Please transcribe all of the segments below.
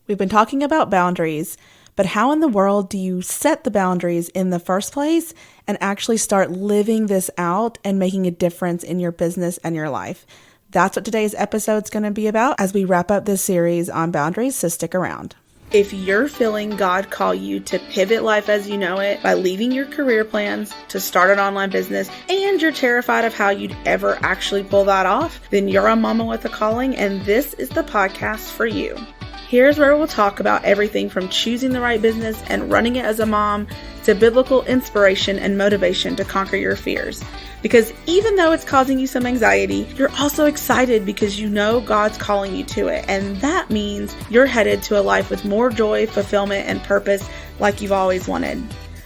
We've been talking about boundaries, but how in the world do you set the boundaries in the first place and actually start living this out and making a difference in your business and your life? That's what today's episode is going to be about as we wrap up this series on boundaries, so stick around. If you're feeling God call you to pivot life as you know it by leaving your career plans to start an online business and you're terrified of how you'd ever actually pull that off, then you're a mama with a calling and this is the podcast for you. Here's where we'll talk about everything from choosing the right business and running it as a mom to biblical inspiration and motivation to conquer your fears. Because even though it's causing you some anxiety, you're also excited because you know God's calling you to it. And that means you're headed to a life with more joy, fulfillment, and purpose like you've always wanted.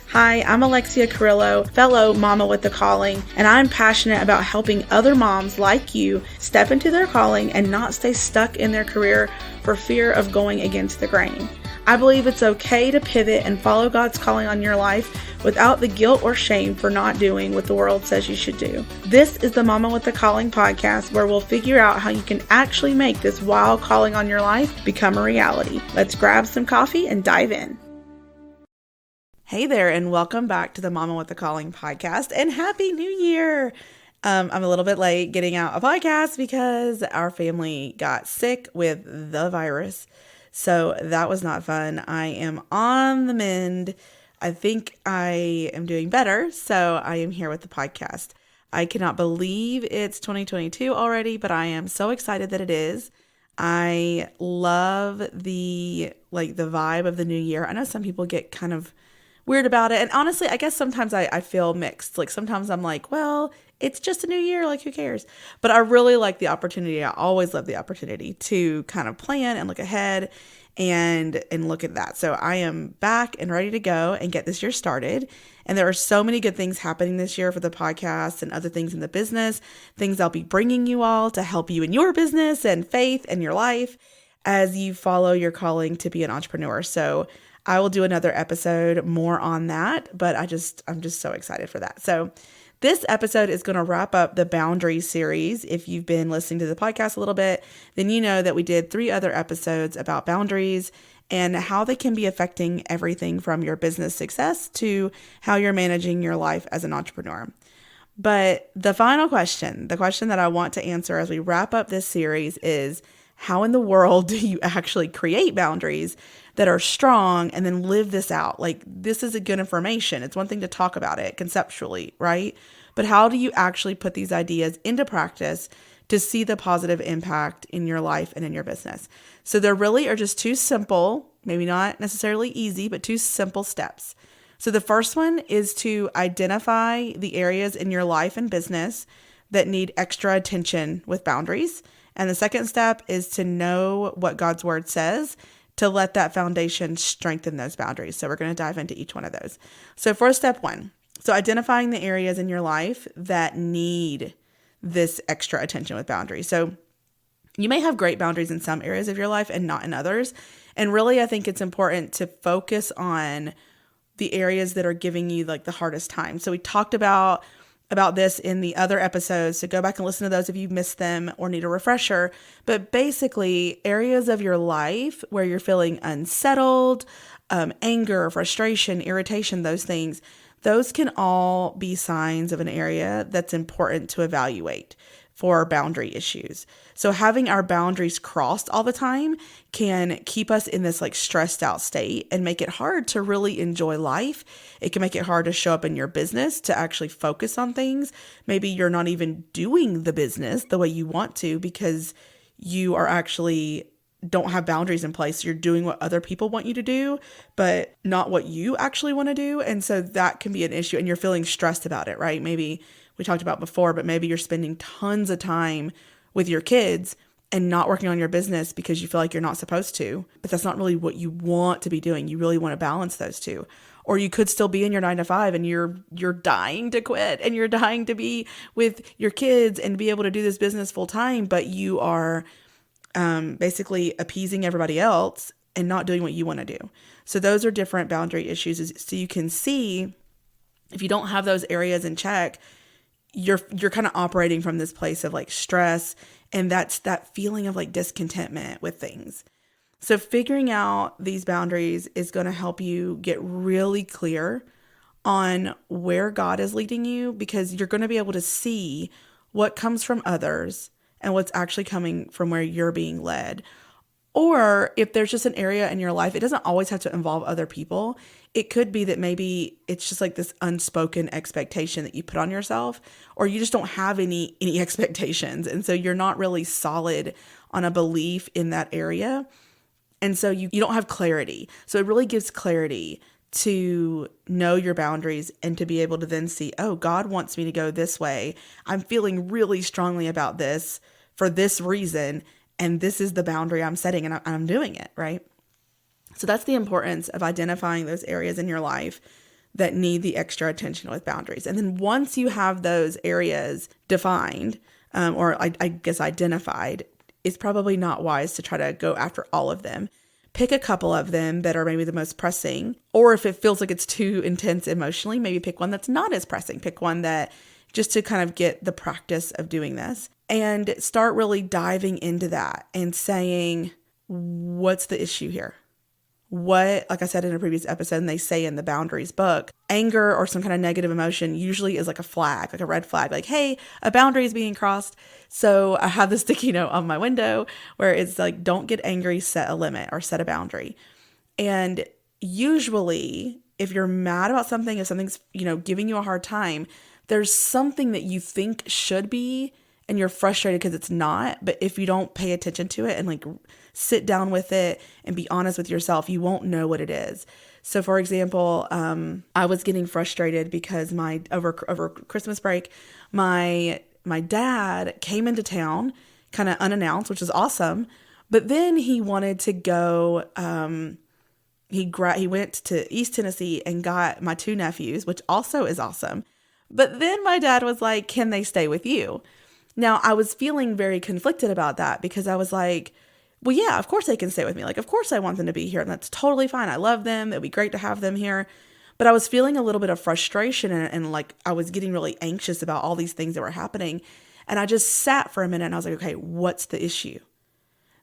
Hi, I'm Alexia Carrillo, fellow mama with a calling, and I'm passionate about helping other moms like you step into their calling and not stay stuck in their career for fear of going against the grain. I believe it's okay to pivot and follow God's calling on your life without the guilt or shame for not doing what the world says you should do. This is the Mama with the Calling podcast, where we'll figure out how you can actually make this wild calling on your life become a reality. Let's grab some coffee and dive in. Hey there, and welcome back to the Mama with the Calling podcast, and Happy New Year! I'm a little bit late getting out a podcast because our family got sick with the virus, so that was not fun. I am on the mend. I think I am doing better, so I am here with the podcast. I cannot believe it's 2022 already, but I am so excited that it is. I love the vibe of the new year. I know some people get kind of weird about it. And honestly, I guess sometimes I feel mixed. Like sometimes I'm like, well, it's just a new year. Like who cares? But I really like the opportunity. I always love the opportunity to kind of plan and look ahead and look at that. So I am back and ready to go and get this year started. And there are so many good things happening this year for the podcast and other things in the business, things I'll be bringing you all to help you in your business and faith and your life as you follow your calling to be an entrepreneur. So I will do another episode more on that, but I'm just so excited for that. So this episode is going to wrap up the boundaries series. If you've been listening to the podcast a little bit, then you know that we did 3 other episodes about boundaries and how they can be affecting everything from your business success to how you're managing your life as an entrepreneur. But the final question, the question that I want to answer as we wrap up this series is, how in the world do you actually create boundaries that are strong and then live this out? Like, this is a good information. It's one thing to talk about it conceptually, right? But how do you actually put these ideas into practice to see the positive impact in your life and in your business? So there really are just 2 simple, maybe not necessarily easy, but 2 simple steps. So the first one is to identify the areas in your life and business that need extra attention with boundaries. And the second step is to know what God's word says to let that foundation strengthen those boundaries. So we're going to dive into each one of those. So for step 1, so identifying the areas in your life that need this extra attention with boundaries. So you may have great boundaries in some areas of your life and not in others. And really, I think it's important to focus on the areas that are giving you like the hardest time. So we talked about this in the other episodes, so go back and listen to those if you missed them or need a refresher. But basically, areas of your life where you're feeling unsettled, anger, frustration, irritation, those things, those can all be signs of an area that's important to evaluate for boundary issues. So having our boundaries crossed all the time can keep us in this like stressed out state and make it hard to really enjoy life. It can make it hard to show up in your business, to actually focus on things. Maybe you're not even doing the business the way you want to because you are actually don't have boundaries in place. You're doing what other people want you to do, but not what you actually want to do. And so that can be an issue and you're feeling stressed about it, right? Maybe we talked about before, but maybe you're spending tons of time with your kids and not working on your business because you feel like you're not supposed to, but that's not really what you want to be doing. You really want to balance those 2. Or you could still be in your 9 to 5 and you're dying to quit and you're dying to be with your kids and be able to do this business full time, but you are basically appeasing everybody else and not doing what you want to do. So those are different boundary issues. So you can see if you don't have those areas in check, you're kind of operating from this place of like stress, and that's that feeling of like discontentment with things. So figuring out these boundaries is going to help you get really clear on where God is leading you, because you're going to be able to see what comes from others and what's actually coming from where you're being led. Or if there's just an area in your life, it doesn't always have to involve other people. It could be that maybe it's just like this unspoken expectation that you put on yourself, or you just don't have any expectations. And so you're not really solid on a belief in that area. And so you don't have clarity. So it really gives clarity to know your boundaries and to be able to then see, oh, God wants me to go this way. I'm feeling really strongly about this for this reason. And this is the boundary I'm setting, and I'm doing it, right? So that's the importance of identifying those areas in your life that need the extra attention with boundaries. And then once you have those areas defined, or I guess identified, it's probably not wise to try to go after all of them. Pick a couple of them that are maybe the most pressing, or if it feels like it's too intense emotionally, maybe pick one that's not as pressing. Pick one that just to kind of get the practice of doing this and start really diving into that and saying, what's the issue here? What, like I said in a previous episode, and they say in the boundaries book, anger or some kind of negative emotion usually is like a flag, like a red flag, like, hey, a boundary is being crossed. So I have this sticky note on my window where it's like, don't get angry, set a limit or set a boundary. And usually if you're mad about something, if something's, giving you a hard time, there's something that you think should be, and you're frustrated because it's not. But if you don't pay attention to it and like sit down with it and be honest with yourself, you won't know what it is. So for example, I was getting frustrated because over Christmas break, my dad came into town kind of unannounced, which is awesome. But then he wanted to go, he went to East Tennessee and got my 2 nephews, which also is awesome. But then my dad was like, can they stay with you? Now, I was feeling very conflicted about that because I was like, well, yeah, of course they can stay with me. Like, of course I want them to be here, and that's totally fine. I love them. It'd be great to have them here. But I was feeling a little bit of frustration and like I was getting really anxious about all these things that were happening. And I just sat for a minute and I was like, okay, what's the issue?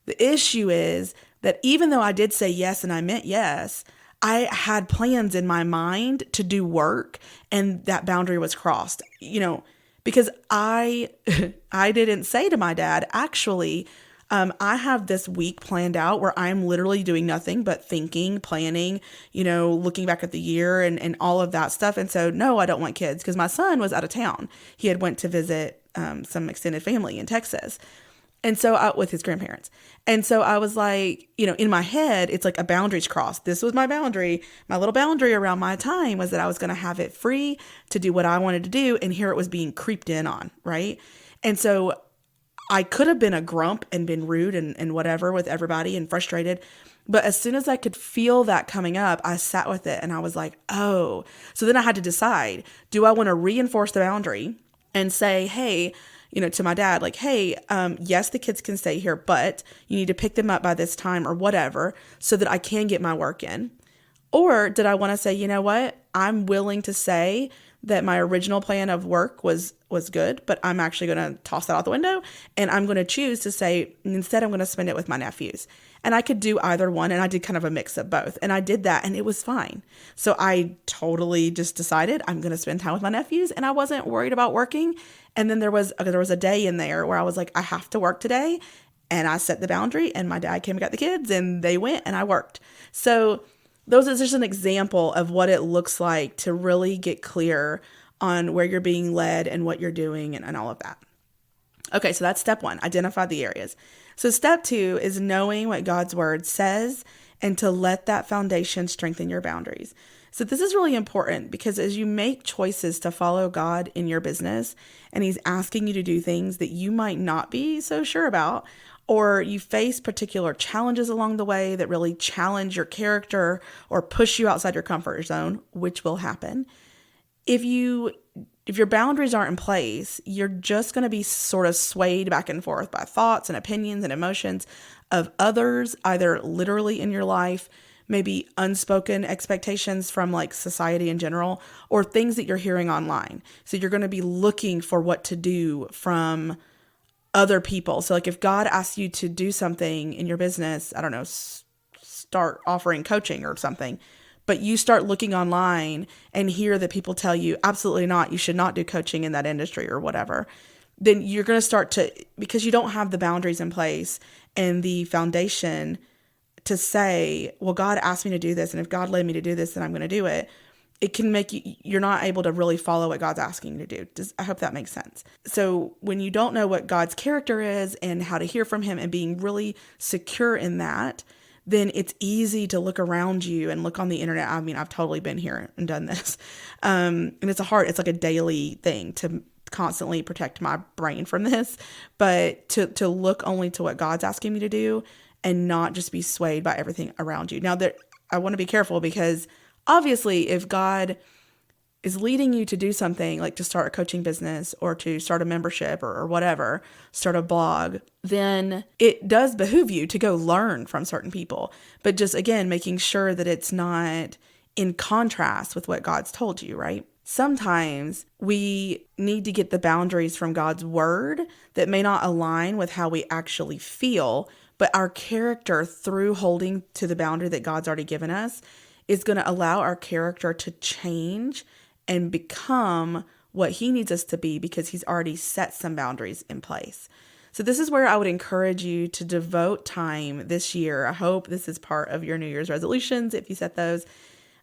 The issue is that even though I did say yes and I meant yes, I had plans in my mind to do work, and that boundary was crossed, because I didn't say to my dad, actually, I have this week planned out where I'm literally doing nothing but thinking, planning, looking back at the year and all of that stuff. And so, no, I don't want kids, because my son was out of town. He had went to visit some extended family in Texas. And so with his grandparents. And so I was like, in my head, it's like a boundaries crossed. This was my boundary. My little boundary around my time was that I was going to have it free to do what I wanted to do. And here it was being creeped in on. Right. And so I could have been a grump and been rude and whatever with everybody and frustrated. But as soon as I could feel that coming up, I sat with it and I was like, oh, so then I had to decide, do I want to reinforce the boundary and say, hey, to my dad, like, hey, yes, the kids can stay here, but you need to pick them up by this time or whatever so that I can get my work in? Or did I want to say, you know what, I'm willing to say that my original plan of work was good, but I'm actually going to toss that out the window, and I'm going to choose to say, instead, I'm going to spend it with my nephews. And I could do either one, and I did kind of a mix of both, and I did that, and it was fine. So I totally just decided I'm going to spend time with my nephews, and I wasn't worried about working. And then there was a day in there where I was like, I have to work today, and I set the boundary, and my dad came and got the kids, and they went, and I worked. So those is just an example of what it looks like to really get clear on where you're being led and what you're doing and all of that. Okay, so that's step 1, identify the areas. So step 2 is knowing what God's word says and to let that foundation strengthen your boundaries. So this is really important because as you make choices to follow God in your business, and he's asking you to do things that you might not be so sure about, or you face particular challenges along the way that really challenge your character or push you outside your comfort zone, which will happen. If your boundaries aren't in place, you're just going to be sort of swayed back and forth by thoughts and opinions and emotions of others, either literally in your life, maybe unspoken expectations from like society in general, or things that you're hearing online. So you're going to be looking for what to do from other people. So like if God asks you to do something in your business, I don't know, start offering coaching or something, but you start looking online and hear that people tell you, absolutely not, you should not do coaching in that industry or whatever, then you're going to start to, because you don't have the boundaries in place and the foundation to say, well, God asked me to do this, and if God led me to do this, then I'm going to do it. It can make you're not able to really follow what God's asking you to do. I hope that makes sense. So when you don't know what God's character is and how to hear from him and being really secure in that, then it's easy to look around you and look on the internet. I mean, I've totally been here and done this. And it's like a daily thing to constantly protect my brain from this, but to look only to what God's asking me to do and not just be swayed by everything around you. Now, I want to be careful, because obviously if God is leading you to do something like to start a coaching business or to start a membership or whatever, start a blog, then it does behoove you to go learn from certain people. But just, again, making sure that it's not in contrast with what God's told you, right? Sometimes we need to get the boundaries from God's word that may not align with how we actually feel, but our character, through holding to the boundary that God's already given us, is going to allow our character to change and become what he needs us to be, because he's already set some boundaries in place. So this is where I would encourage you to devote time this year. I hope this is part of your New Year's resolutions, if you set those,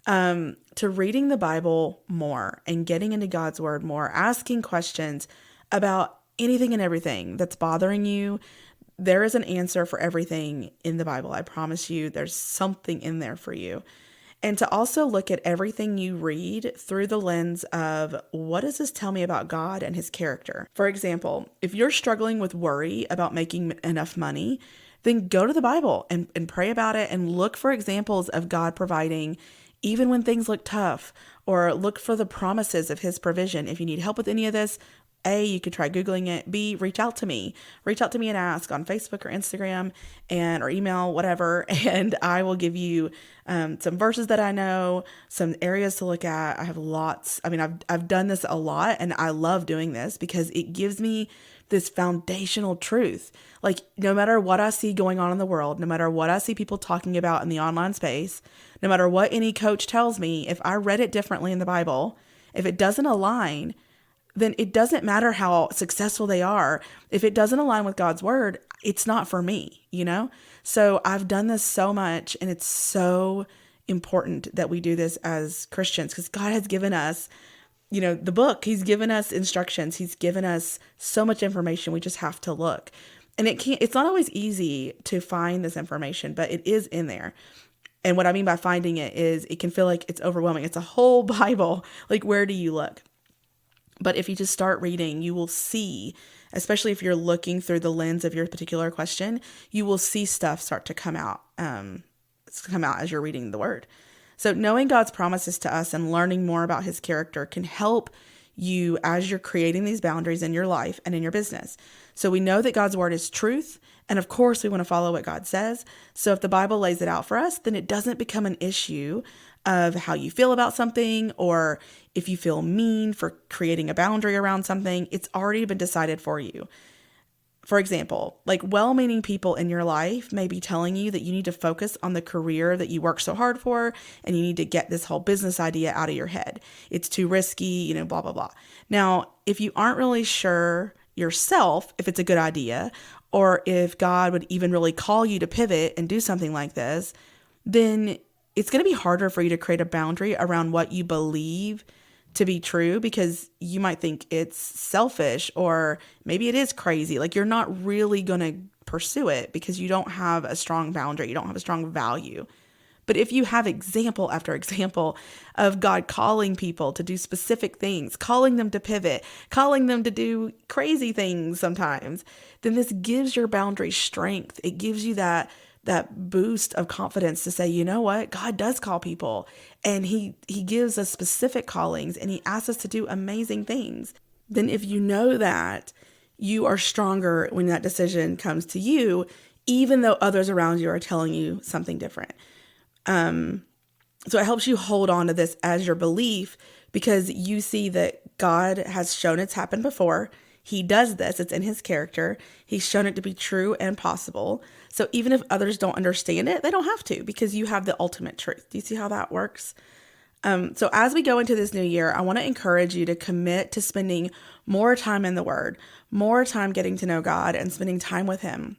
to reading the Bible more and getting into God's word more, asking questions about anything and everything that's bothering you. There is an answer for everything in the Bible. I promise you, there's something in there for you. And to also look at everything you read through the lens of, what does this tell me about God and his character? For example, if you're struggling with worry about making enough money, then go to the Bible and pray about it and look for examples of God providing even when things look tough, or look for the promises of his provision. If you need help with any of this, A, you could try Googling it. B, reach out to me. Reach out to me and ask on Facebook or Instagram or email, whatever. And I will give you some verses that I know, some areas to look at. I have lots. I mean, I've done this a lot, and I love doing this because it gives me this foundational truth. Like, no matter what I see going on in the world, no matter what I see people talking about in the online space, no matter what any coach tells me, if I read it differently in the Bible, if it doesn't align, then it doesn't matter how successful they are. If it doesn't align with God's word, it's not for me, you know? So I've done this so much, and it's so important that we do this as Christians, because God has given us, the book. He's given us instructions. He's given us so much information. We just have to look. And it's not always easy to find this information, but it is in there. And what I mean by finding it is, it can feel like it's overwhelming. It's a whole Bible. Like, where do you look? But if you just start reading, you will see, especially if you're looking through the lens of your particular question, you will see stuff start to come out as you're reading the word. So knowing God's promises to us and learning more about his character can help you as you're creating these boundaries in your life and in your business. So we know that God's word is truth. And of course, we want to follow what God says. So if the Bible lays it out for us, then it doesn't become an issue of how you feel about something, or if you feel mean for creating a boundary around something. It's already been decided for you. For example, like, well-meaning people in your life may be telling you that you need to focus on the career that you work so hard for, and you need to get this whole business idea out of your head. It's too risky, blah, blah, blah. Now, if you aren't really sure yourself if it's a good idea, or if God would even really call you to pivot and do something like this, then it's going to be harder for you to create a boundary around what you believe to be true, because you might think it's selfish, or maybe it is crazy. Like, you're not really going to pursue it because you don't have a strong boundary. You don't have a strong value. But if you have example after example of God calling people to do specific things, calling them to pivot, calling them to do crazy things sometimes, then this gives your boundary strength. It gives you that boost of confidence to say, you know what, God does call people, and he gives us specific callings, and he asks us to do amazing things. Then if you know that, you are stronger when that decision comes to you, even though others around you are telling you something different. So it helps you hold on to this as your belief, because you see that God has shown it's happened before. He does this. It's in his character. He's shown it to be true and possible. So even if others don't understand it, they don't have to, because you have the ultimate truth. Do you see how that works? So as we go into this new year, I want to encourage you to commit to spending more time in the Word, more time getting to know God and spending time with Him.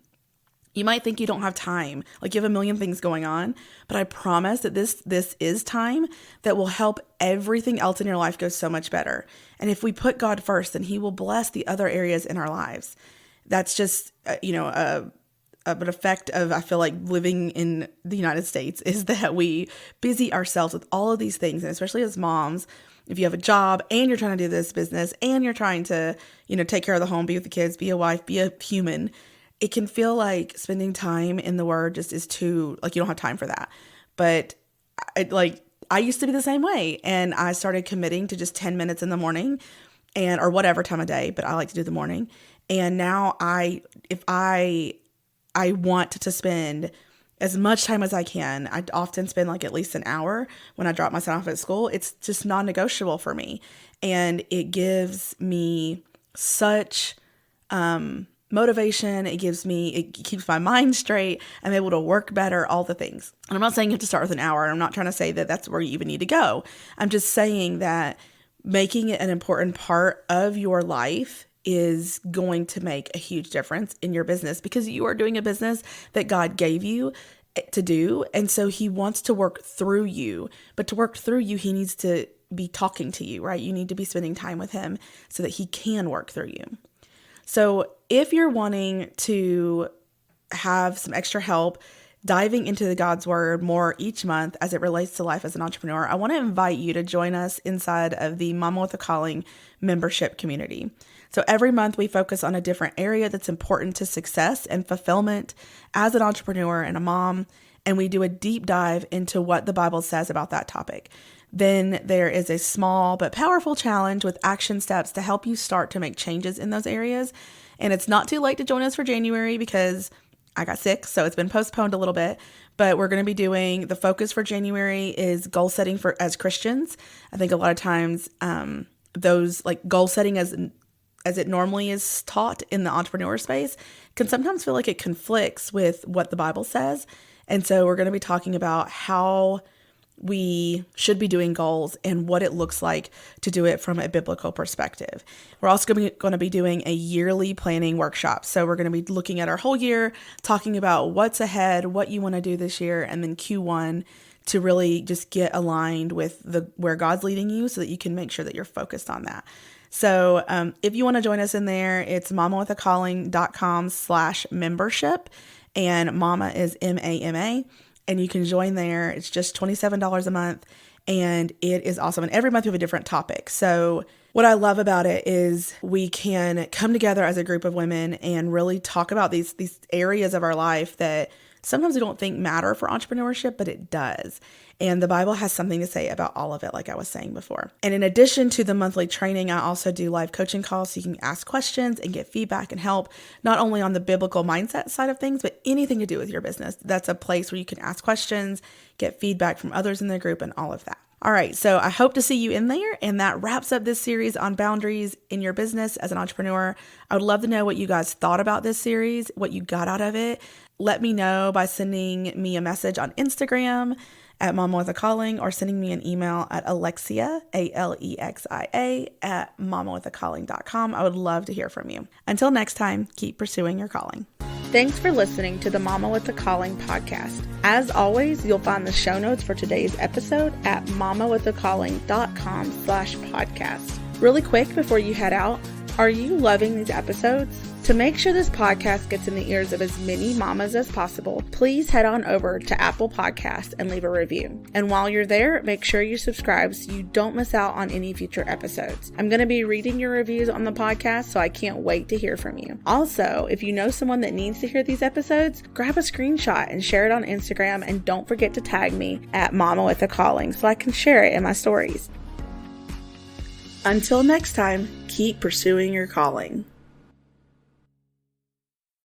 You might think you don't have time, like you have a million things going on, but I promise that this is time that will help everything else in your life go so much better. And if we put God first, then He will bless the other areas in our lives. That's just, an effect of, I feel like, living in the United States, is that we busy ourselves with all of these things. And especially as moms, if you have a job and you're trying to do this business and you're trying to, take care of the home, be with the kids, be a wife, be a human, it can feel like spending time in the Word just is too, like, you don't have time for that. But I used to be the same way. And I started committing to just 10 minutes in the morning or whatever time of day, but I like to do the morning. And now if I want to spend as much time as I can. I often spend like at least an hour when I drop my son off at school. It's just non-negotiable for me. And it gives me such motivation. It keeps my mind straight. I'm able to work better, all the things. And I'm not saying you have to start with an hour. And I'm not trying to say that that's where you even need to go. I'm just saying that making it an important part of your life is going to make a huge difference in your business, because you are doing a business that God gave you to do. And so He wants to work through you, but to work through you, He needs to be talking to you, right? You need to be spending time with Him so that He can work through you. So if you're wanting to have some extra help diving into the God's Word more each month as it relates to life as an entrepreneur, I want to invite you to join us inside of the Mama with a Calling membership community. So every month we focus on a different area that's important to success and fulfillment as an entrepreneur and a mom, and we do a deep dive into what the Bible says about that topic. Then there is a small but powerful challenge with action steps to help you start to make changes in those areas. And it's not too late to join us for January, because I got sick, so it's been postponed a little bit. But we're going to be doing, the focus for January is goal setting as Christians. I think a lot of times those, like, goal setting as it normally is taught in the entrepreneur space can sometimes feel like it conflicts with what the Bible says. And so we're going to be talking about how we should be doing goals and what it looks like to do it from a biblical perspective. We're also going to be doing a yearly planning workshop. So we're going to be looking at our whole year, talking about what's ahead, what you want to do this year, and then Q1 to really just get aligned with where God's leading you so that you can make sure that you're focused on that. So if you want to join us in there, it's mamawithacalling.com/membership, and mama is MAMA. And you can join there. It's just $27 a month, and it is awesome. And every month we have a different topic. So what I love about it is we can come together as a group of women and really talk about these areas of our life that sometimes we don't think matter for entrepreneurship, but it does. And the Bible has something to say about all of it, like I was saying before. And in addition to the monthly training, I also do live coaching calls so you can ask questions and get feedback and help, not only on the biblical mindset side of things, but anything to do with your business. That's a place where you can ask questions, get feedback from others in the group, and all of that. All right, so I hope to see you in there, and that wraps up this series on boundaries in your business as an entrepreneur. I would love to know what you guys thought about this series, what you got out of it. Let me know by sending me a message on Instagram at Mama with a Calling, or sending me an email at Alexia, Alexia, at mamawithacalling.com. I would love to hear from you. Until next time, keep pursuing your calling. Thanks for listening to the Mama with a Calling podcast. As always, you'll find the show notes for today's episode at mamawithacalling.com/podcast. Really quick before you head out, are you loving these episodes? To make sure this podcast gets in the ears of as many mamas as possible, please head on over to Apple Podcasts and leave a review. And while you're there, make sure you subscribe so you don't miss out on any future episodes. I'm going to be reading your reviews on the podcast, so I can't wait to hear from you. Also, if you know someone that needs to hear these episodes, grab a screenshot and share it on Instagram, and don't forget to tag me at Mama with a Calling so I can share it in my stories. Until next time, keep pursuing your calling.